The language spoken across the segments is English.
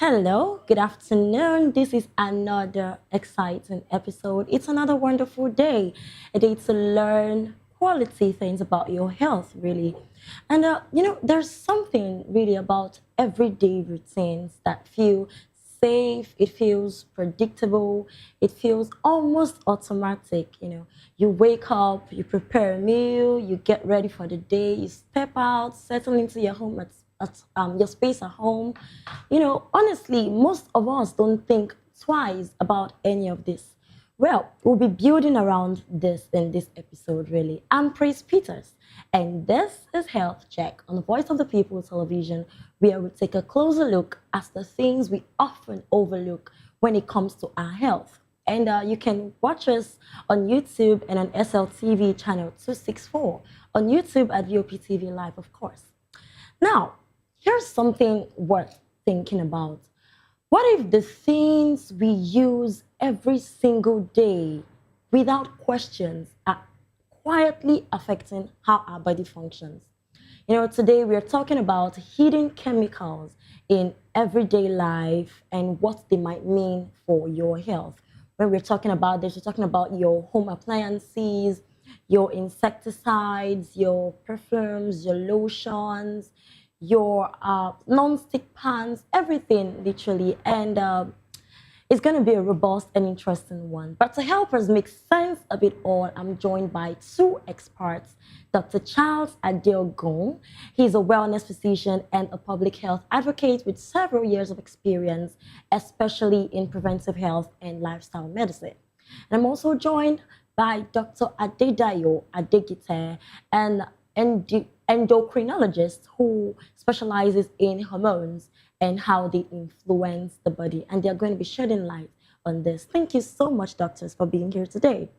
Hello, good afternoon. This is another exciting episode. It's another wonderful day, a day to learn quality things about your health, really. And there's something really about everyday routines that feel safe, it feels predictable, it feels almost automatic. You wake up, you prepare a meal, you get ready for the day, you step out, settle into your home at your space at home. Honestly, most of us don't think twice about any of this. Well, we'll be building around this in this episode, really. I'm Praise Peters, and this is Health Check on the Voice of the People television, where we take a closer look at the things we often overlook when it comes to our health. And you can watch us on YouTube and on SLTV channel 264, on YouTube at VOPTV Live, of course. Now, here's something worth thinking about. What if the things we use every single day without questions are quietly affecting how our body functions? Today we're talking about hidden chemicals in everyday life and what they might mean for your health. When we're talking about this, we're talking about your home appliances, your insecticides, your perfumes, your lotions, your non-stick pans, everything literally. And it's going to be a robust and interesting one. But to help us make sense of it all, I'm joined by two experts, Dr. Charles Adeogun. He's a wellness physician and a public health advocate with several years of experience, especially in preventive health and lifestyle medicine. And I'm also joined by Dr. Dayo and endocrinologist who specializes in hormones and how they influence the body. And they're going to be shedding light on this. Thank you so much, doctors, for being here today.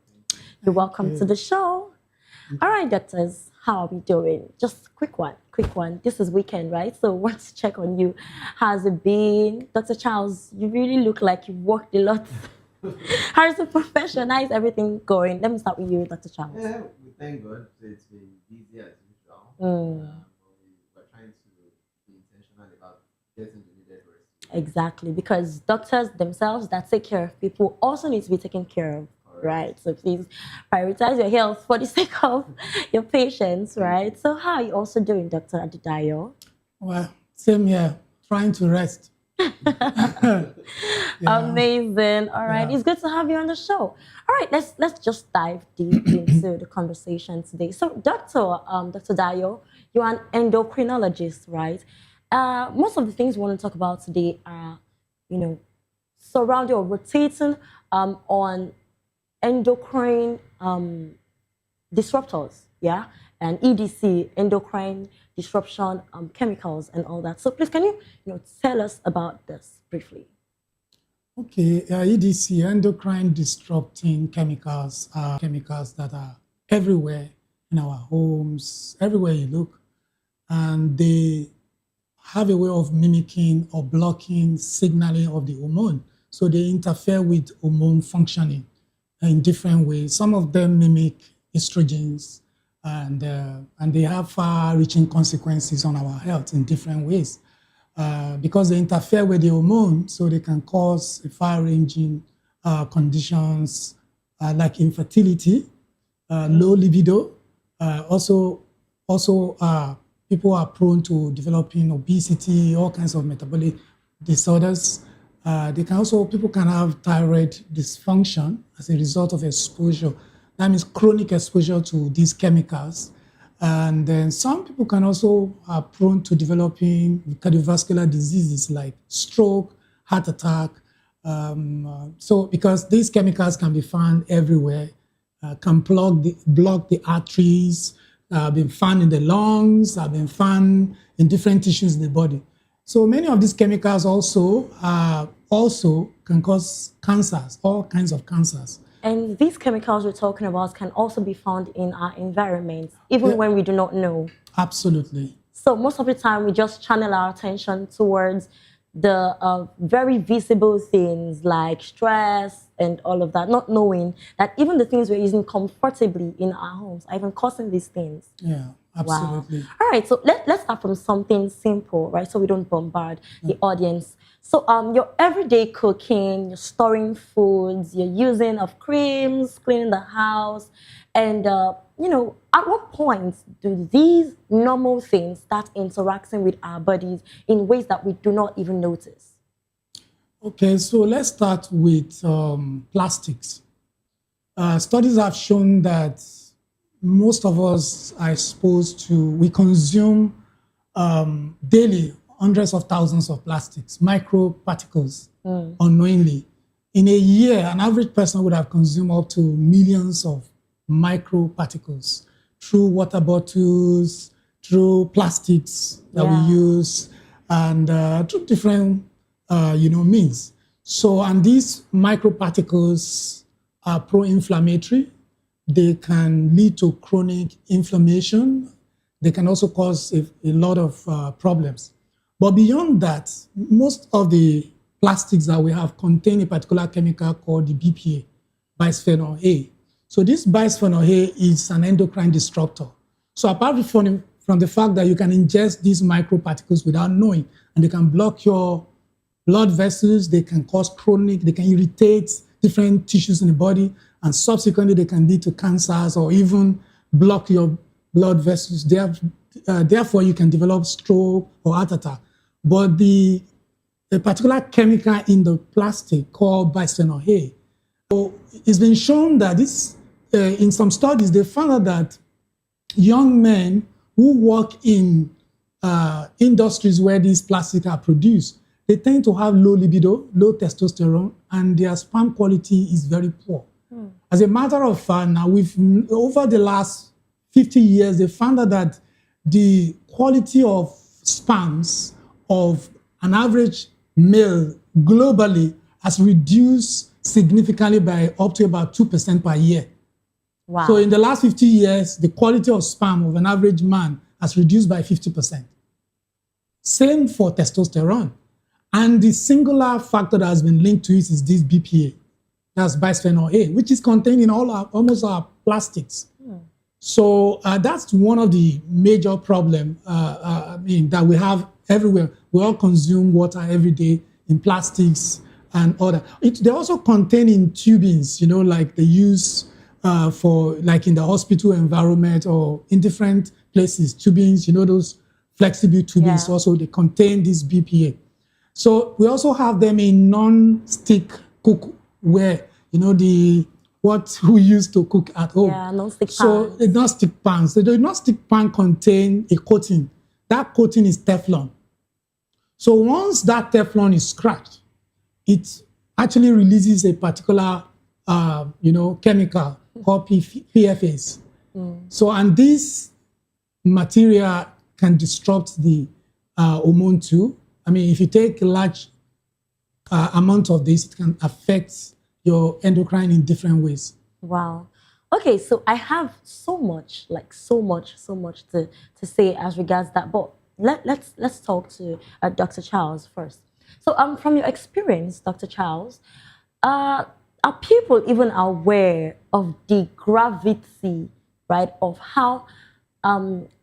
You're welcome to the show. All right, doctors, how are we doing? Just quick one. This is weekend, right? So want to check on you. How's it been? Dr. Charles, you really look like you've worked a lot. How's the profession? How is everything going? Let me start with you, Dr. Charles. Yeah, we thank God. It's been busy as usual. We're trying to be intentional about getting the needed rest. Exactly, because doctors themselves that take care of people also need to be taken care of, right? So please prioritize your health for the sake of your patients, right? So how are you also doing, Dr. Adedayo? Well, same here, trying to rest. Amazing. All right, it's good to have you on the show. All right, let's just dive deep into the conversation today. So, Dr. Dayo, you're an endocrinologist, right? Most of the things we want to talk about today are, surrounding or rotating on endocrine disruptors, yeah, and EDC, endocrine disruption chemicals, and all that. So please, can you, tell us about this briefly? Okay, EDC, endocrine disrupting chemicals, are chemicals that are everywhere in our homes, everywhere you look, and they have a way of mimicking or blocking signaling of the hormone. So they interfere with hormone functioning in different ways. Some of them mimic estrogens, and they have far-reaching consequences on our health in different ways. Because they interfere with the hormone, so they can cause far-ranging conditions like infertility, low libido. Also, people are prone to developing obesity, all kinds of metabolic disorders. People can have thyroid dysfunction as a result of exposure. That means chronic exposure to these chemicals. And then some people can also are prone to developing cardiovascular diseases like stroke, heart attack. So because these chemicals can be found everywhere, can block the arteries, been found in the lungs, have been found in different tissues in the body. So many of these chemicals also can cause cancers, all kinds of cancers. And these chemicals we're talking about can also be found in our environment, even when we do not know. Absolutely. So most of the time, we just channel our attention towards the very visible things like stress and all of that, not knowing that even the things we're using comfortably in our homes are even causing these things. Yeah, absolutely. Wow. All right, so let's start from something simple, right? So we don't bombard the audience. So your everyday cooking, you're storing foods, you're using of creams, cleaning the house, and at what point do these normal things start interacting with our bodies in ways that we do not even notice? Okay, so let's start with plastics. Studies have shown that most of us are exposed to, we consume daily hundreds of thousands of plastics, microparticles, unknowingly. In a year, an average person would have consumed up to millions of microparticles through water bottles, through plastics that we use, and through different, means. So, and these microparticles are pro-inflammatory. They can lead to chronic inflammation. They can also cause a lot of problems. But beyond that, most of the plastics that we have contain a particular chemical called the BPA, bisphenol A. So this bisphenol A is an endocrine disruptor. So apart from the fact that you can ingest these microparticles without knowing, and they can block your blood vessels, they can cause chronic, they can irritate different tissues in the body, and subsequently they can lead to cancers or even block your blood vessels. Therefore, you can develop stroke or heart attack. But the particular chemical in the plastic called bisphenol A, so it's been shown that this, in some studies, they found out that young men who work in industries where these plastics are produced, they tend to have low libido, low testosterone, and their sperm quality is very poor. As a matter of fact, now over the last 50 years, they found out that the quality of sperms of an average male globally has reduced significantly by up to about 2% per year. Wow. So in the last 50 years, the quality of sperm of an average man has reduced by 50%. Same for testosterone. And the singular factor that has been linked to it is this BPA, that's bisphenol A, which is contained in almost our plastics. So that's one of the major problems that we have everywhere. We all consume water every day in plastics and other. They also contain in tubings, like they use for, like in the hospital environment or in different places, tubings, those flexible tubings, also they contain this BPA. So we also have them in non-stick cookware, what we used to cook at home. Yeah, non-stick pans. So the non-stick pans. The non-stick pan contain a coating. That coating is Teflon. So once that Teflon is scratched, it actually releases a particular, chemical called PFAS. So, and this material can disrupt the hormone too. I mean, if you take a large amount of this, it can affect your endocrine in different ways. Wow. Okay, so I have so much to say as regards that. But let's talk to Dr. Charles first. So from your experience, Dr. Charles, are people even aware of the gravity, right, of how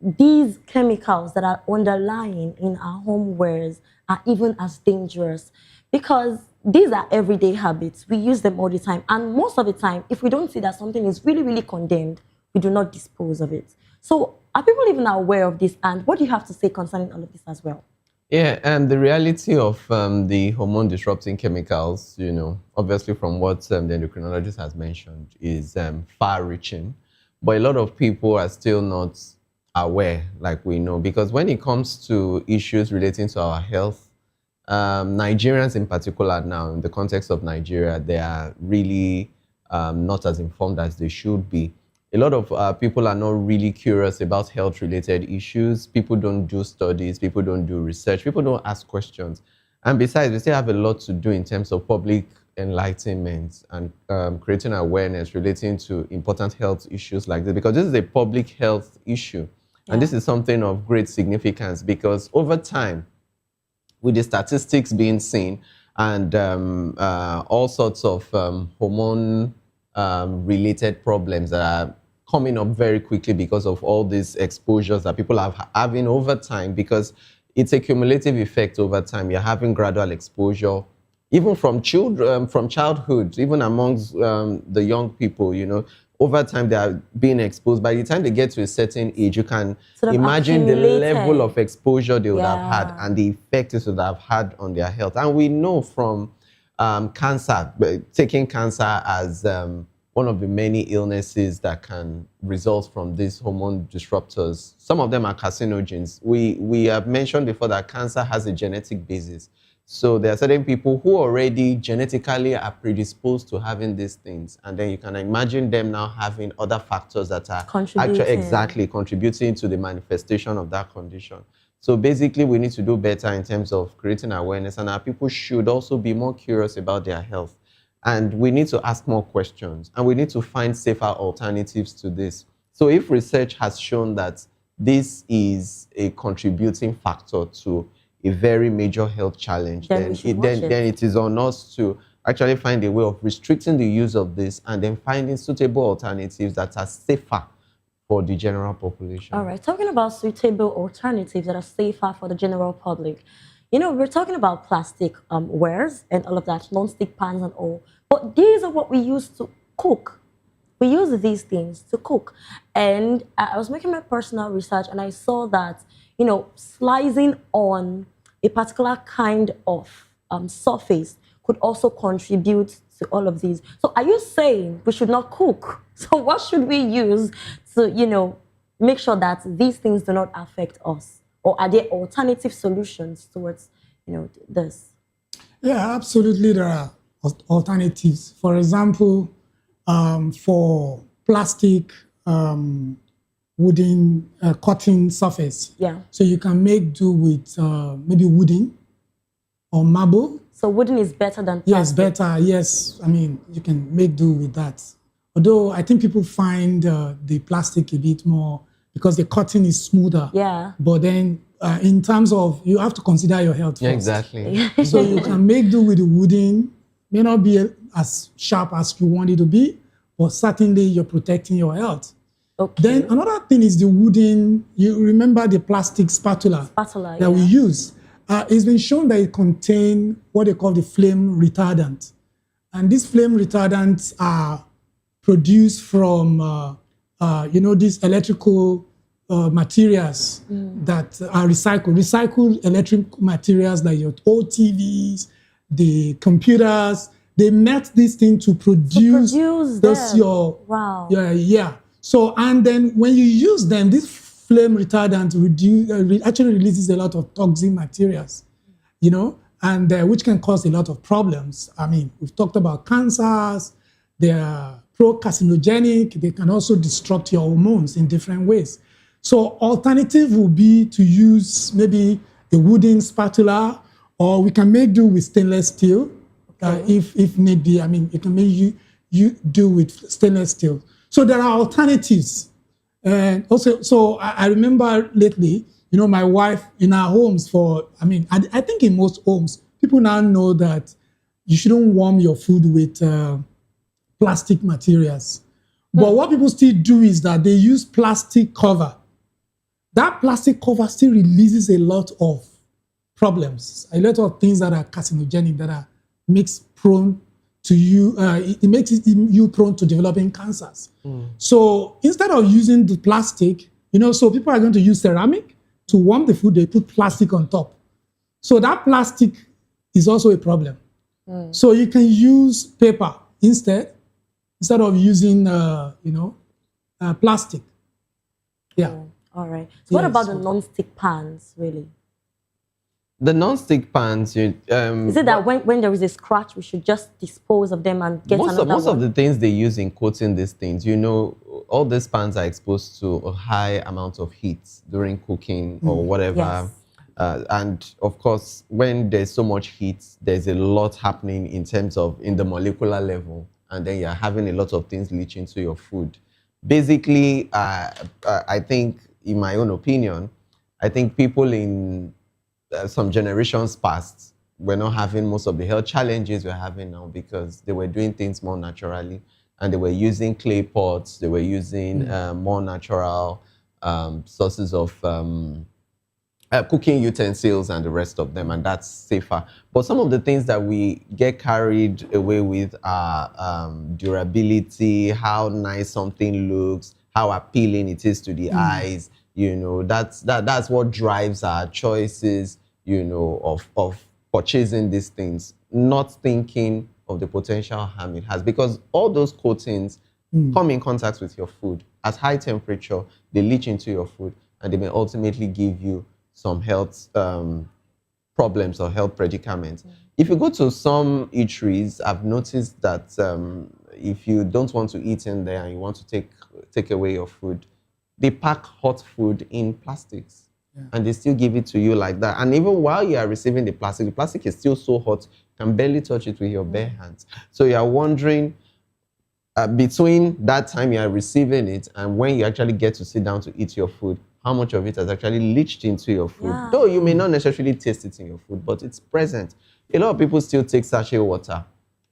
these chemicals that are underlying in our homewares are even as dangerous? Because these are everyday habits. We use them all the time. And most of the time, if we don't see that something is really, really condemned, we do not dispose of it. So are people even aware of this? And what do you have to say concerning all of this as well? Yeah, and the reality of the hormone disrupting chemicals, obviously from what the endocrinologist has mentioned, is far-reaching. But a lot of people are still not aware, like we know, because when it comes to issues relating to our health, Nigerians in particular now, in the context of Nigeria, they are really not as informed as they should be. A lot of people are not really curious about health-related issues. People don't do studies. People don't do research. People don't ask questions. And besides, we still have a lot to do in terms of public enlightenment and creating awareness relating to important health issues like this, because this is a public health issue. And this is something of great significance, because over time, with the statistics being seen and all sorts of hormone-related problems that are coming up very quickly because of all these exposures that people are having over time, because it's a cumulative effect over time. You're having gradual exposure, even from children, from childhood, even amongst the young people, over time they are being exposed. By the time they get to a certain age, you can Sort of imagine the level accumulated. of exposure they would have had Yeah. and the effect it would have had on their health. And we know from cancer, taking cancer as one of the many illnesses that can result from these hormone disruptors. Some of them are carcinogens. We have mentioned before that cancer has a genetic basis. So there are certain people who already genetically are predisposed to having these things. And then you can imagine them now having other factors that are actually exactly contributing to the manifestation of that condition. So basically, we need to do better in terms of creating awareness, and our people should also be more curious about their health. And we need to ask more questions, and we need to find safer alternatives to this. So if research has shown that this is a contributing factor to a very major health challenge, then it is on us to actually find a way of restricting the use of this and then finding suitable alternatives that are safer for the general population. All right, talking about suitable alternatives that are safer for the general public. We're talking about plastic wares and all of that, non-stick pans and all. But these are what we use to cook. We use these things to cook. And I was making my personal research and I saw that, slicing on a particular kind of surface could also contribute to all of these. So are you saying we should not cook? So what should we use to, make sure that these things do not affect us? Or are there alternative solutions towards, this? Yeah, absolutely. There are alternatives. For example, for plastic, wooden cotton surface. Yeah. So you can make do with maybe wooden or marble. So wooden is better than plastic? Yes, better. Yes. I mean, you can make do with that. Although I think people find the plastic a bit more because the cotton is smoother. Yeah. But then in terms of, you have to consider your health first. Exactly. So you can make do with the wooden, may not be as sharp as you want it to be, but certainly you're protecting your health. Okay. Then another thing is the wooden, you remember the plastic spatula that we use. It's been shown that it contains what they call the flame retardant. And these flame retardants are produced from, these electrical materials that are recycled. Recycled electric materials like your old TVs, the computers, they melt this thing to produce this wow. Yeah. So, and then when you use them, this flame retardant actually releases a lot of toxic materials, and which can cause a lot of problems. I mean, we've talked about cancers. They are pro-carcinogenic. They can also disrupt your hormones in different ways. So alternative would be to use maybe a wooden spatula, or we can make do with stainless steel, if need be. I mean, you can make you do with stainless steel. So there are alternatives. And also, so I remember lately, my wife in our homes I think in most homes, people now know that you shouldn't warm your food with plastic materials. But what people still do is that they use plastic cover. That plastic cover still releases a lot of problems, a lot of things that are carcinogenic, that makes prone to you, it makes you prone to developing cancers. So instead of using the plastic, so people are going to use ceramic to warm the food, they put plastic on top. So that plastic is also a problem. So you can use paper instead of using, plastic. Yeah. All right. So what about the non-stick pans, really? The non-stick pans, is it that when there is a scratch, we should just dispose of them and get another one? Most of the things they use in coating these things, all these pans are exposed to a high amount of heat during cooking or whatever. Yes. And of course, when there's so much heat, there's a lot happening in the molecular level. And then you're having a lot of things leach into your food. Basically, I think, in my own opinion, I think people in some generations past were not having most of the health challenges we're having now because they were doing things more naturally, and they were using clay pots, they were using more natural sources of cooking utensils and the rest of them, and that's safer. But some of the things that we get carried away with are durability, how nice something looks, how appealing it is to the eyes. That's what drives our choices, of purchasing these things, not thinking of the potential harm it has, because all those coatings come in contact with your food at high temperature. They leach into your food, and they may ultimately give you some health problems or health predicaments. If you go to some eateries, I've noticed that if you don't want to eat in there and you want to take away your food, they pack hot food in plastics. And they still give it to you like that. And even while you are receiving the plastic is still so hot, you can barely touch it with your bare hands. So you are wondering, between that time you are receiving it and when you actually get to sit down to eat your food, how much of it has actually leached into your food. Yeah. Though you may not necessarily taste it in your food, but it's present. A lot of people still take sachet water,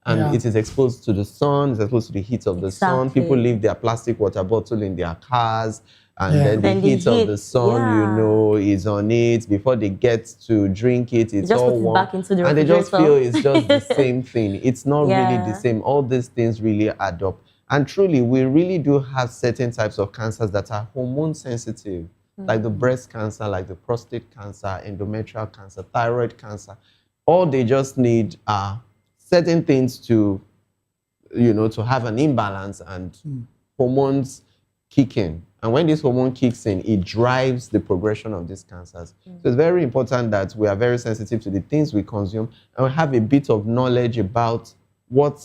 and it is exposed to the sun, it's exposed to the heat of the sun. People leave their plastic water bottle in their cars, and then the heat of the sun, is on it. Before they get to drink it, it's all warm. Back into the and they just feel it's just the same thing. It's not really the same. All these things really add up. And truly, we really do have certain types of cancers that are hormone sensitive, like the breast cancer, like the prostate cancer, endometrial cancer, thyroid cancer. All they just need are certain things to have an imbalance, and hormones kick in. And when this hormone kicks in, it drives the progression of these cancers. So it's very important that we are very sensitive to the things we consume, and we have a bit of knowledge about what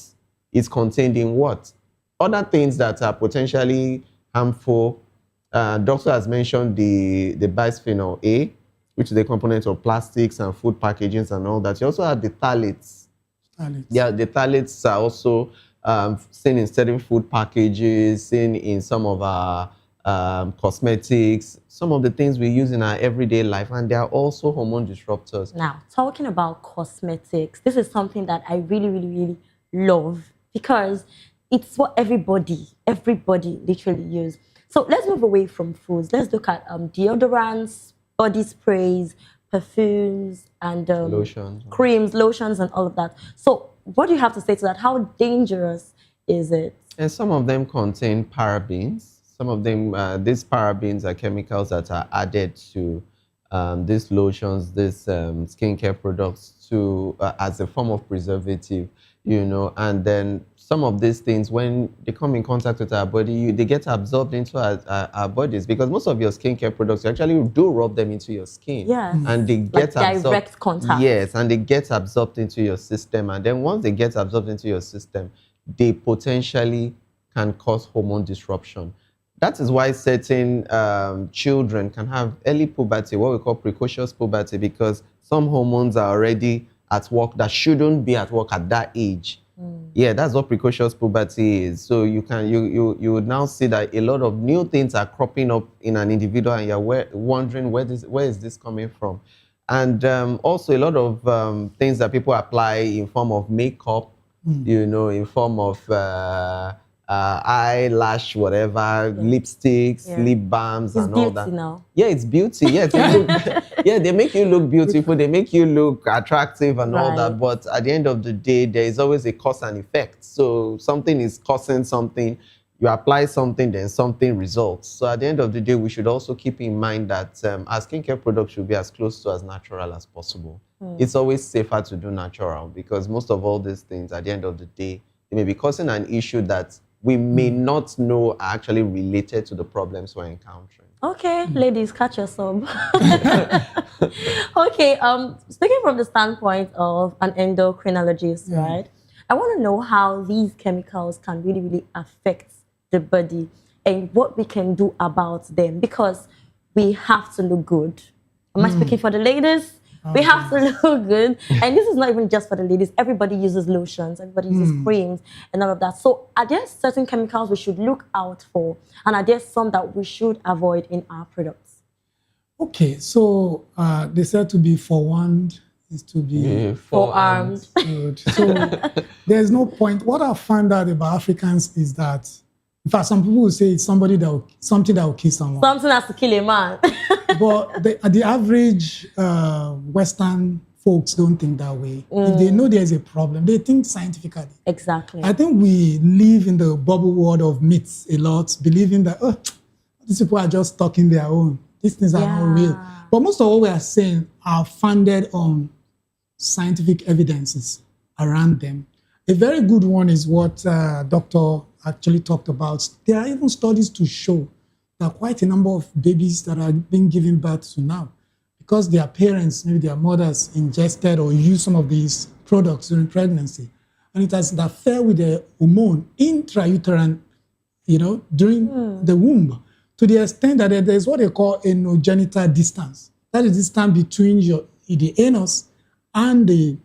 is contained in what. Other things that are potentially harmful, doctor has mentioned the bisphenol A, which is a component of plastics and food packagings and all that. You also have the phthalates. Yeah, the phthalates are also seen in certain food packages, seen in some of our cosmetics, some of the things we use in our everyday life, and they are also hormone disruptors. Now, talking about cosmetics, this is something that I really, really, really love, because it's what everybody literally use. So let's move away from foods. Let's look at deodorants, body sprays, perfumes, and Lotions. creams, lotions, and all of that. So what do you have to say to that? How dangerous is it? And some of them contain parabens. Some of them, these parabens are chemicals that are added to these lotions, these skincare products to as a form of preservative, and then some of these things, when they come in contact with our body, they get absorbed into our bodies, because most of your skincare products, you actually do rub them into your skin. Yes. And they get absorbed. Direct contact. Yes, and they get absorbed into your system. And then once they get absorbed into your system, they potentially can cause hormone disruption. That is why certain children can have early puberty, what we call precocious puberty, because some hormones are already at work that shouldn't be at work at that age. Yeah, that's what precocious puberty is. So you would now see that a lot of new things are cropping up in an individual, and you're wondering where is this coming from. And also a lot of things that people apply in form of makeup, in form of eyelash, whatever, lipsticks, lip balms, and all that. Now. Yeah, it's beauty. Yeah, they make you look beautiful. They make you look attractive and all that. But at the end of the day, there is always a cause and effect. So something is causing something. You apply something, then something results. So at the end of the day, we should also keep in mind that our skincare products should be as close to as natural as possible. It's always safer to do natural, because most of all these things, at the end of the day, they may be causing an issue that we may not know are actually related to the problems we're encountering. Okay, ladies, catch us up. Okay, speaking from the standpoint of an endocrinologist, right? I want to know how these chemicals can really, really affect the body and what we can do about them, because we have to look good. Am I speaking for the ladies? We have to look good. And this is not even just for the ladies. Everybody uses lotions. Everybody uses creams and all of that. So are there certain chemicals we should look out for? And are there some that we should avoid in our products? Okay, so they said to be forewarned is to be forearmed. Good. So there's no point. What I found out about Africans is that In fact, some people will say it's something that will kill someone. Something has to kill a man. But the average Western folks don't think that way. If they know there's a problem, they think scientifically. Exactly. I think we live in the bubble world of myths a lot, believing that, these people are just talking their own. These things are not real. But most of what we are saying are founded on scientific evidences around them. A very good one is what Dr. actually talked about. There are even studies to show that quite a number of babies that are being given birth to now, because their parents, maybe their mothers, ingested or used some of these products during pregnancy, and it has interfered with the hormone intrauterine, during the womb, to the extent that there's what they call anogenital distance. That is distance between the anus and the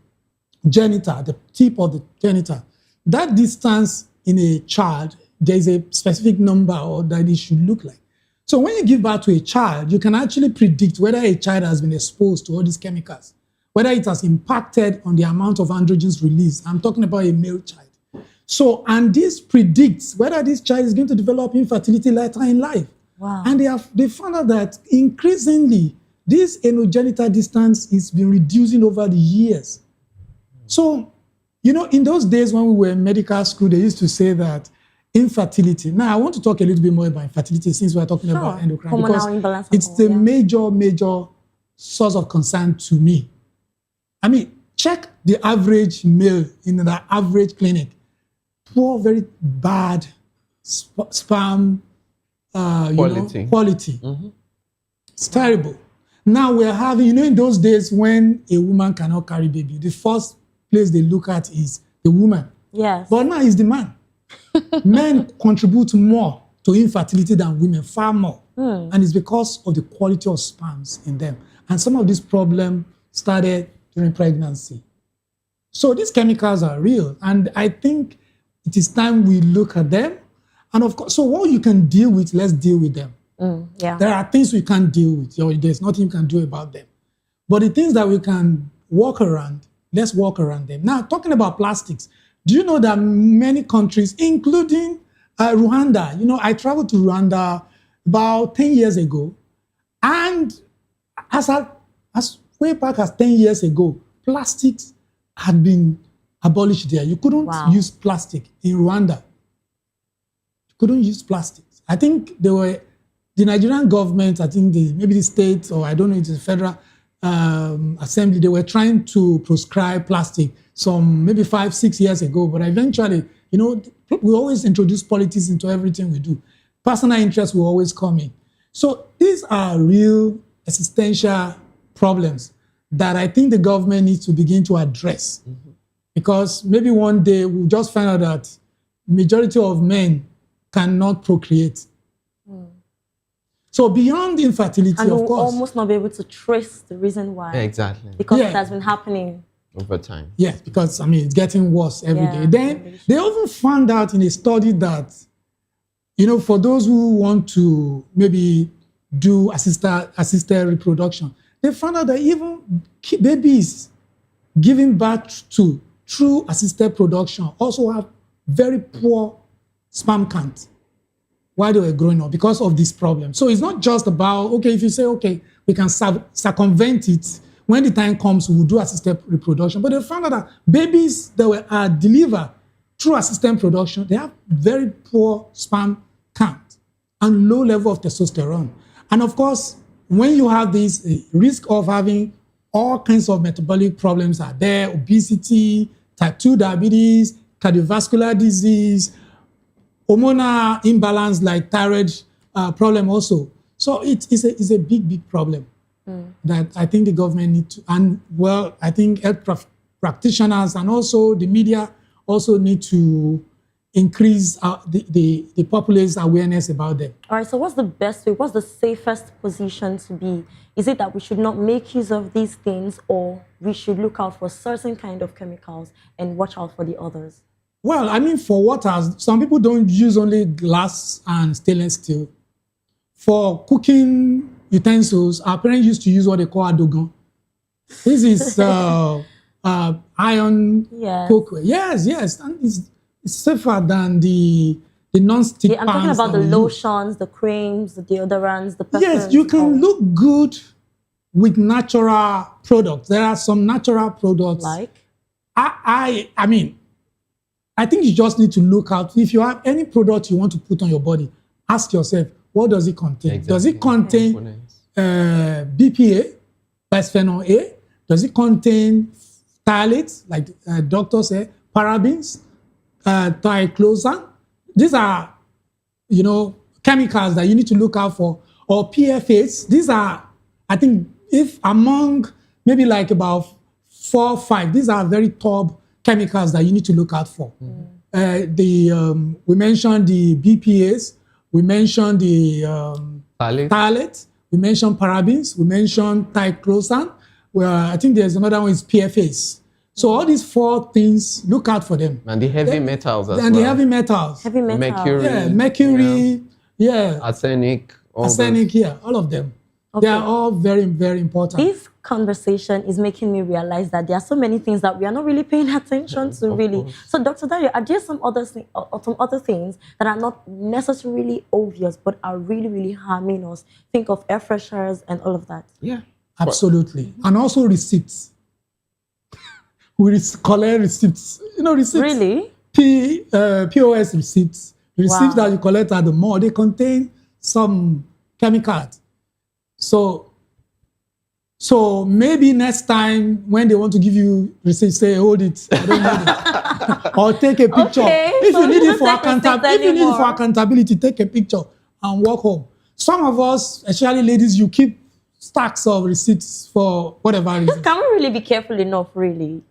genital, the tip of the genital. That distance in a child, there is a specific number or that it should look like. So when you give birth to a child, you can actually predict whether a child has been exposed to all these chemicals, whether it has impacted on the amount of androgens released. I'm talking about a male child. So, and this predicts whether this child is going to develop infertility later in life. Wow. And they found out that increasingly, this anogenital distance has been reducing over the years. So, in those days when we were in medical school, they used to say that infertility. Now, I want to talk a little bit more about infertility since we're talking about endocrine, because it's the major source of concern to me. I mean, check the average male in the average clinic. Poor, very bad sperm quality. Mm-hmm. It's terrible. Now we're having, in those days when a woman cannot carry baby, the first place they look at is the woman. Yes. But now it's the man. Men contribute more to infertility than women, far more. And it's because of the quality of sperms in them. And some of these problems started during pregnancy. So these chemicals are real. And I think it is time we look at them. And of course, so what you can deal with, let's deal with them. There are things we can't deal with. There's nothing you can do about them. But the things that we can walk around, let's walk around them. Now, talking about plastics, do you know that many countries, including Rwanda, I traveled to Rwanda about 10 years ago, and as way back as 10 years ago, plastics had been abolished there. You couldn't use plastic in Rwanda. You couldn't use plastics. I think the Nigerian government, I think maybe the state, or I don't know, it's the federal assembly, they were trying to proscribe plastic some maybe 5-6 years ago, but eventually, we always introduce politics into everything we do. Personal interest will always come in. So these are real existential problems that I think the government needs to begin to address. Because maybe one day we'll just find out that majority of men cannot procreate. So beyond infertility, and of we'll course. almost not be able to trace the reason why. Exactly. Because it has been happening over time. Yes, because it's getting worse every day. Then they even found out in a study that, for those who want to maybe do assisted reproduction, they found out that even babies giving birth to through assisted production also have very poor sperm count while they were growing up because of this problem. So it's not just about, if you say, we can circumvent it, when the time comes, we'll do assisted reproduction. But they found out that babies that were delivered through assisted production, they have very poor sperm count and low level of testosterone. And of course, when you have this risk of having all kinds of metabolic problems are there, obesity, type 2 diabetes, cardiovascular disease, hormonal imbalance like thyroid problem also. So it's a big problem that I think the government need to, and I think health practitioners and also the media also need to increase the populace's awareness about them. All right, so what's the best way, what's the safest position to be? Is it that we should not make use of these things, or we should look out for certain kind of chemicals and watch out for the others? Well, for water, some people don't use only glass and stainless steel. For cooking utensils, our parents used to use what they call adogon. This is iron cookware. Yes, and it's safer than the the non-stick Yeah, I'm talking pans about the that we use. lotions, the creams, the deodorants, the perfumes. Yes, you can look good with natural products. There are some natural products. Like? I mean, I think you just need to look out. If you have any product you want to put on your body, ask yourself, what does it contain? Exactly. Does it contain Components. BPA, bisphenol A? Does it contain phthalates, like doctors say, parabens, triclosan? These are, chemicals that you need to look out for, or PFAs. These are, I think, if among maybe like about 4 or 5, these are very top chemicals that you need to look out for. We mentioned the BPAs, we mentioned the phthalates, we mentioned parabens, we mentioned triclosan. I think there's another one is PFAs. So all these 4 things, look out for them. And the heavy metals as well. And the heavy metals. Heavy metal. Mercury. Yeah, mercury, Arsenic. arsenic, all of them. Okay. They are all very, very important. This conversation is making me realize that there are so many things that we are not really paying attention to, really. Course. So, Dr. Dayo, are there some other things that are not necessarily obvious but are really, really harming us? Think of air fresheners and all of that. Yeah. Absolutely. And also receipts. We collect receipts. Receipts. Really? POS receipts. Receipts that you collect at the mall, they contain some chemicals. So maybe next time when they want to give you receipts, say, hold it, I don't need it. Or take a picture. Okay, If so you need you it for don't take receipts anymore. accountability, take a picture and walk home. Some of us, especially ladies, you keep stacks of receipts for whatever reason. Can we really be careful enough, really?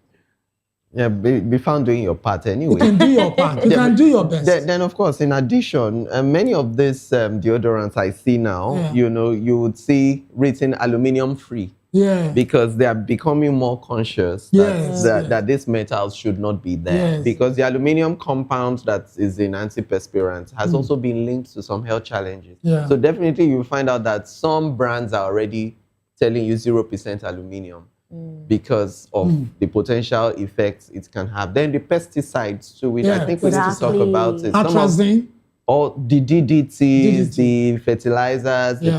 Yeah, be found doing your part anyway. You can do your part. You can do your best. Then, of course, in addition, many of these deodorants I see now, you would see written aluminium free. Yeah. Because they are becoming more conscious that these metals should not be there. Yes. Because the aluminium compound that is in antiperspirant has also been linked to some health challenges. Yeah. So definitely you'll find out that some brands are already telling you 0% aluminium because of the potential effects it can have. Then the pesticides too, which I think we need to talk about it. Atrazine. All the DDTs, the fertilizers, the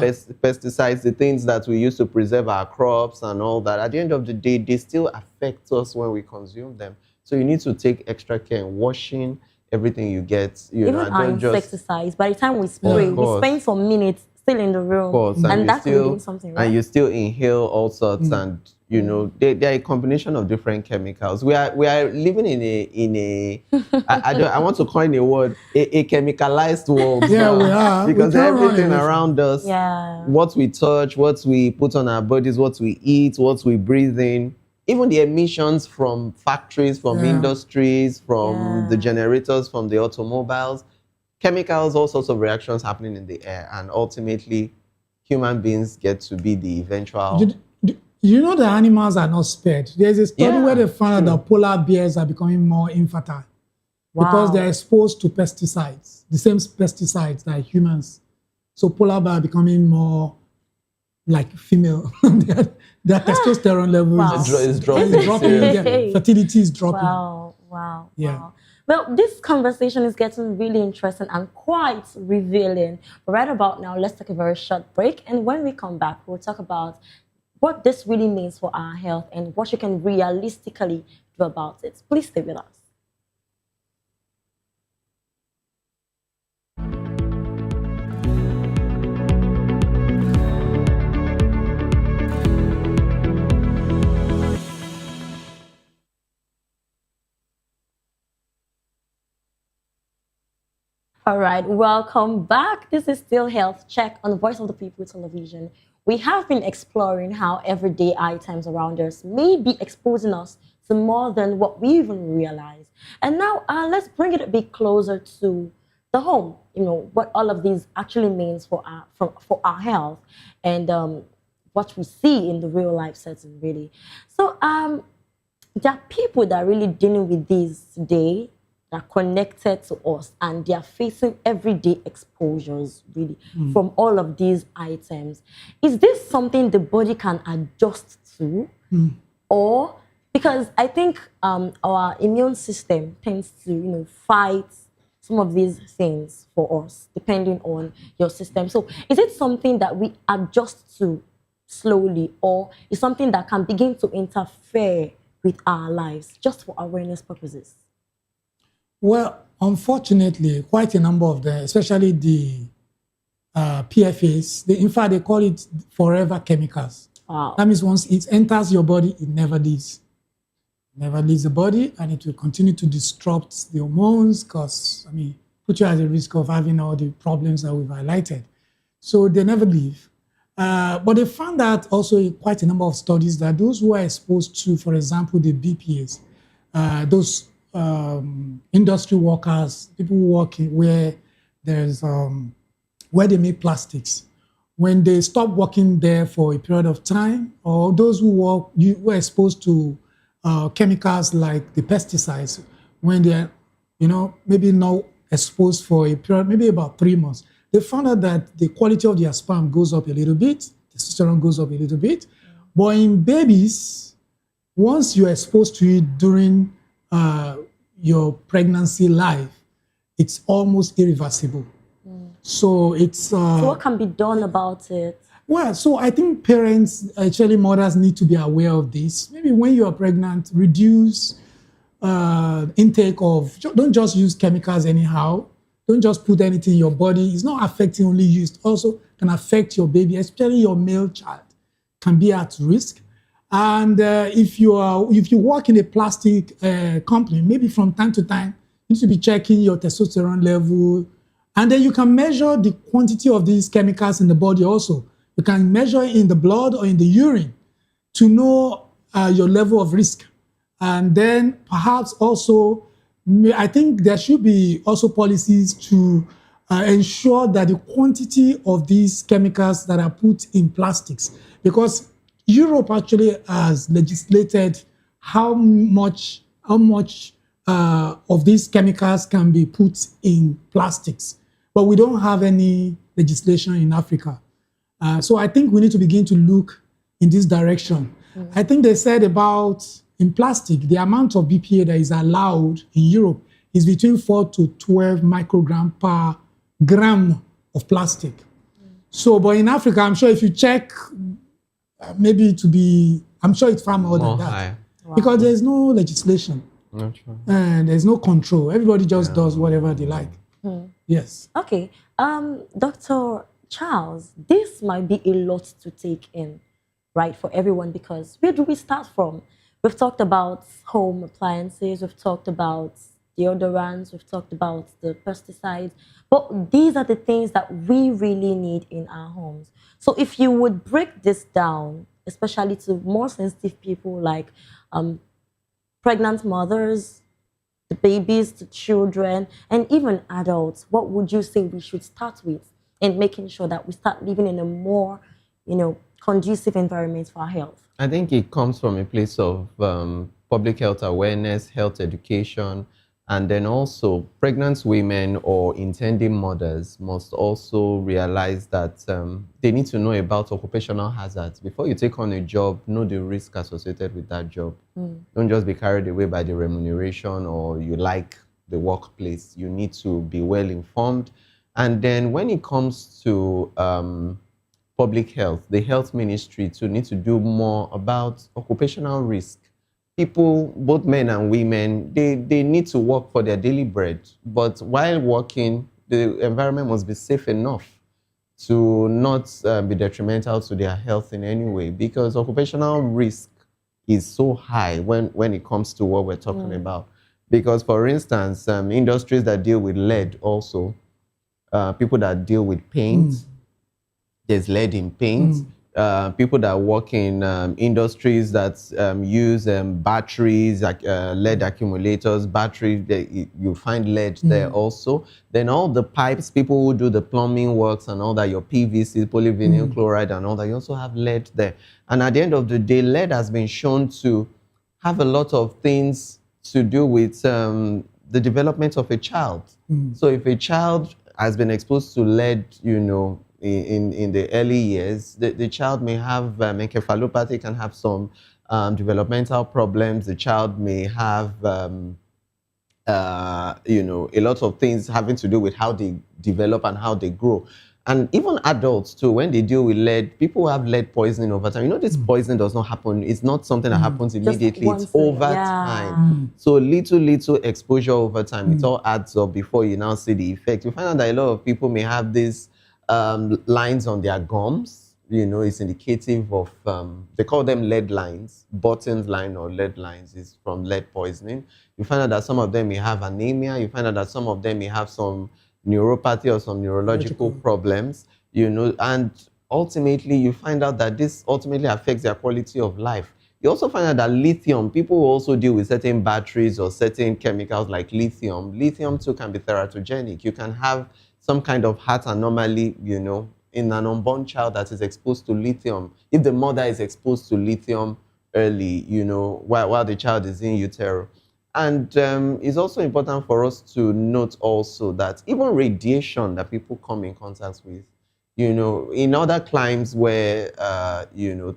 pesticides, the things that we use to preserve our crops and all that, at the end of the day, they still affect us when we consume them. So you need to take extra care in washing everything you get. Even our insecticides, by the time we spray, we spend some minutes still in the room. And that's really doing something, right? And you still inhale all sorts and they are a combination of different chemicals. We are living in a I want to coin a word, a chemicalized world. Yeah, we are. Because everything around us, what we touch, what we put on our bodies, what we eat, what we breathe in, even the emissions from factories, from industries, from the generators, from the automobiles, chemicals, all sorts of reactions happening in the air, and ultimately human beings get to be the eventual. You know the animals are not spared. There's a study where they found that polar bears are becoming more infertile because they're exposed to pesticides, the same pesticides like humans. So polar bears are becoming more like female. their testosterone level is dropping. Their fertility is dropping. Wow. Well, this conversation is getting really interesting and quite revealing. But right about now, let's take a very short break. And when we come back, we'll talk about what this really means for our health and what you can realistically do about it. Please stay with us. All right, welcome back. This is still Health Check on the Voice of the People television. We have been exploring how everyday items around us may be exposing us to more than what we even realize. And now let's bring it a bit closer to the home, what all of these actually means for our health and what we see in the real life setting, really. So there are people that are really dealing with these today, that are connected to us, and they are facing everyday exposures, really, from all of these items. Is this something the body can adjust to? Or, because I think our immune system tends to, fight some of these things for us, depending on your system. So is it something that we adjust to slowly, or is something that can begin to interfere with our lives just for awareness purposes? Well, unfortunately, quite a number of them, especially the PFAs, in fact, they call it forever chemicals. Wow. That means once it enters your body, it never leaves. Never leaves the body, and it will continue to disrupt the hormones, because, put you at the risk of having all the problems that we've highlighted. So they never leave. But they found out also in quite a number of studies that those who are exposed to, for example, the BPAs, those industry workers, people who work where there's where they make plastics, when they stop working there for a period of time, or those who were exposed to chemicals like the pesticides, when they're maybe not exposed for a period, maybe about 3 months, they found out that the quality of their sperm goes up a little bit, testosterone goes up a little bit. But in babies, once you're exposed to it during your pregnancy life, it's almost irreversible. So it's... so what can be done about it? Well, so I think parents, actually mothers, need to be aware of this. Maybe when you are pregnant, reduce intake of... Don't just use chemicals anyhow. Don't just put anything in your body. It's not affecting only you. It also can affect your baby, especially your male child, can be at risk. And if you work in a plastic company, maybe from time to time, you need to be checking your testosterone level. And then you can measure the quantity of these chemicals in the body also. You can measure in the blood or in the urine to know your level of risk. And then perhaps also, I think there should be also policies to ensure that the quantity of these chemicals that are put in plastics, because Europe actually has legislated how much of these chemicals can be put in plastics, but we don't have any legislation in Africa. So I think we need to begin to look in this direction. I think they said about, in plastic, the amount of BPA that is allowed in Europe is between 4 to 12 microgram per gram of plastic. So, but in Africa, I'm sure if you check, maybe to be, I'm sure it's far more than that. Wow. Because there's no legislation. Not true. And there's no control. Everybody just does whatever they like. Yes. Okay. Dr. Charles, this might be a lot to take in, right, for everyone, because where do we start from? We've talked about home appliances, we've talked about deodorants, we've talked about the pesticides, but these are the things that we really need in our homes. So if you would break this down, especially to more sensitive people like pregnant mothers, the babies, the children, and even adults, what would you say we should start with in making sure that we start living in a more, conducive environment for our health? I think it comes from a place of public health awareness, health education, and then also pregnant women or intending mothers must also realize that they need to know about occupational hazards. Before you take on a job, know the risk associated with that job. Don't just be carried away by the remuneration or you like the workplace. You need to be well informed. And then when it comes to public health, the health ministry too need to do more about occupational risk. People, both men and women, they need to work for their daily bread. But while working, the environment must be safe enough to not be detrimental to their health in any way, because occupational risk is so high when it comes to what we're talking about. Because, for instance, industries that deal with lead also, people that deal with paint, there's lead in paint. People that work in industries that use batteries, like lead accumulators, you find lead there also. Then all the pipes, people who do the plumbing works and all that, your PVC, polyvinyl chloride and all that, you also have lead there. And at the end of the day, lead has been shown to have a lot of things to do with the development of a child. So if a child has been exposed to lead, in the early years, the child may have encephalopathy, can have some developmental problems. The child may have a lot of things having to do with how they develop and how they grow. And even adults too, when they deal with lead, people have lead poisoning over time. This poisoning does not happen. It's not something that happens immediately. It's over time. So little exposure over time, it all adds up before you now see the effect. You find out that a lot of people may have these lines on their gums. It's indicative of, they call them lead lines. Button's line or lead lines is from lead poisoning. You find out that some of them may have anemia. You find out that some of them may have some neuropathy or some neurological problems, and ultimately you find out that this ultimately affects their quality of life. You also find out that lithium, people who also deal with certain batteries or certain chemicals like lithium. Lithium too can be teratogenic. You can have some kind of heart anomaly, in an unborn child that is exposed to lithium. If the mother is exposed to lithium early, while the child is in utero. And it's also important for us to note also that even radiation that people come in contact with, in other climes where,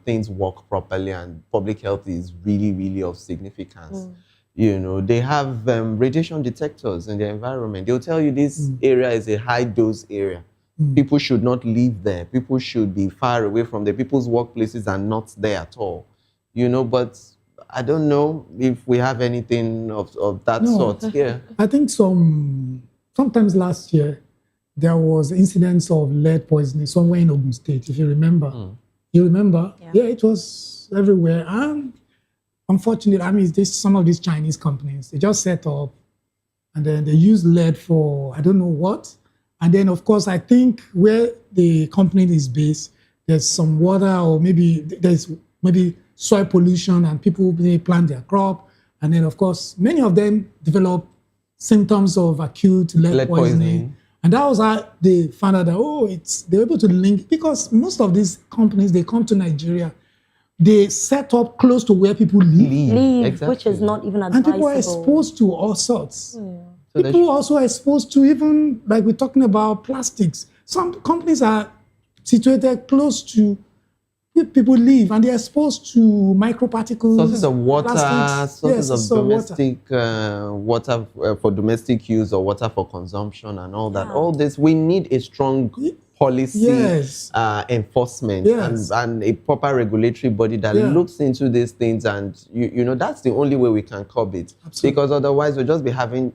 things work properly and public health is really, really of significance, they have radiation detectors in their environment. They'll tell you this area is a high dose area. People should not live there. People should be far away from there. People's workplaces are not there at all, but I don't know if we have anything of that sort here. I think sometimes last year, there was incidents of lead poisoning somewhere in Ogun State, if you remember. You remember? Yeah, it was everywhere. And unfortunately, some of these Chinese companies, they just set up and then they use lead for I don't know what. And then, of course, I think where the company is based, there's some water or maybe soil pollution and people may plant their crop. And then, of course, many of them develop symptoms of acute lead poisoning. And that was how they found out that, they're able to link, because most of these companies, they come to Nigeria, they set up close to where people live. Exactly. Which is not even advisable. And people are exposed to all sorts. People also are exposed to even, like we're talking about plastics. Some companies are situated close to where people live and they're exposed to microparticles. Sources of water, sources of domestic water for domestic use or water for consumption and all that. All this, we need a strong policy enforcement and a proper regulatory body that looks into these things. And, that's the only way we can curb it. Absolutely. Because otherwise we'll just be having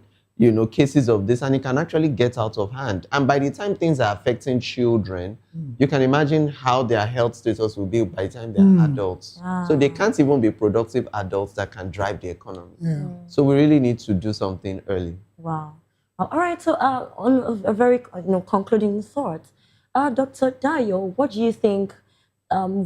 cases of this, and it can actually get out of hand. And by the time things are affecting children, you can imagine how their health status will be by the time they're adults. So they can't even be productive adults that can drive the economy. So we really need to do something early. Wow. All right. So on a very concluding thought, Dr. Dayo, what do you think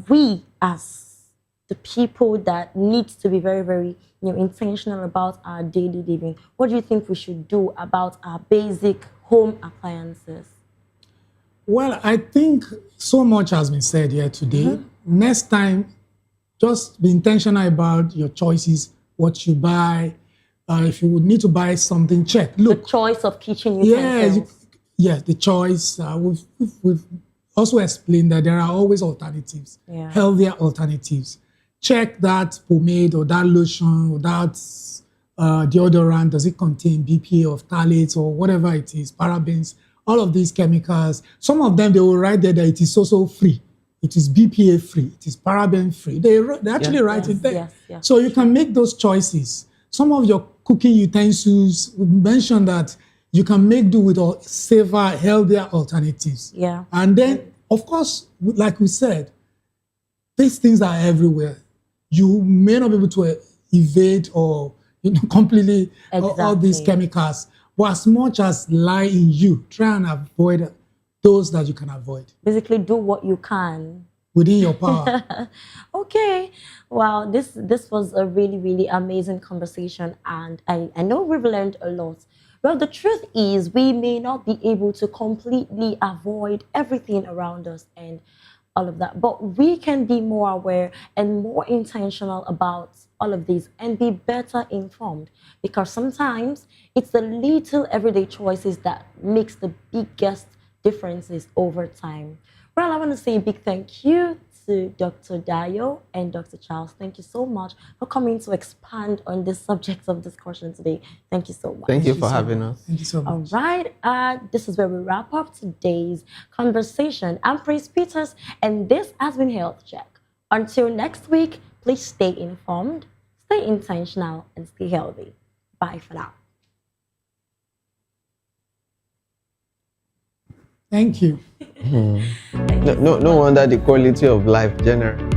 we as the people that need to be very, very intentional about our daily living, what do you think we should do about our basic home appliances? Well, I think so much has been said here today. Next time, just be intentional about your choices, what you buy. If you would need to buy something, check. Look, the choice of kitchen utensils. Yes, the choice. We've also explained that there are always alternatives, healthier alternatives. Check that pomade or that lotion or that deodorant. Does it contain BPA or phthalates or whatever it is, parabens, all of these chemicals. Some of them, they will write there that it is also free. It is BPA free. It is paraben free. They actually write it there. So you can make those choices. Some of your cooking utensils, we mentioned that you can make do with safer, healthier alternatives. And then, of course, like we said, these things are everywhere. You may not be able to evade or completely all these chemicals, but as much as lie in you, try and avoid those that you can avoid. Basically, do what you can within your power. Okay. Well, this was a really, really amazing conversation, and I know we've learned a lot. Well, the truth is we may not be able to completely avoid everything around us and all of that, but we can be more aware and more intentional about all of these and be better informed, because sometimes it's the little everyday choices that makes the biggest differences over time. Well, I want to say a big thank you to Dr. Dayo and Dr. Charles. Thank you so much for coming to expand on this subject of discussion today. Thank you so much. Thank you for having us. Thank you so much. All right, this is where we wrap up today's conversation. I'm Praise Peters, and this has been Health Check. Until next week, please stay informed, stay intentional, and stay healthy. Bye for now. Thank you. No wonder the quality of life generally.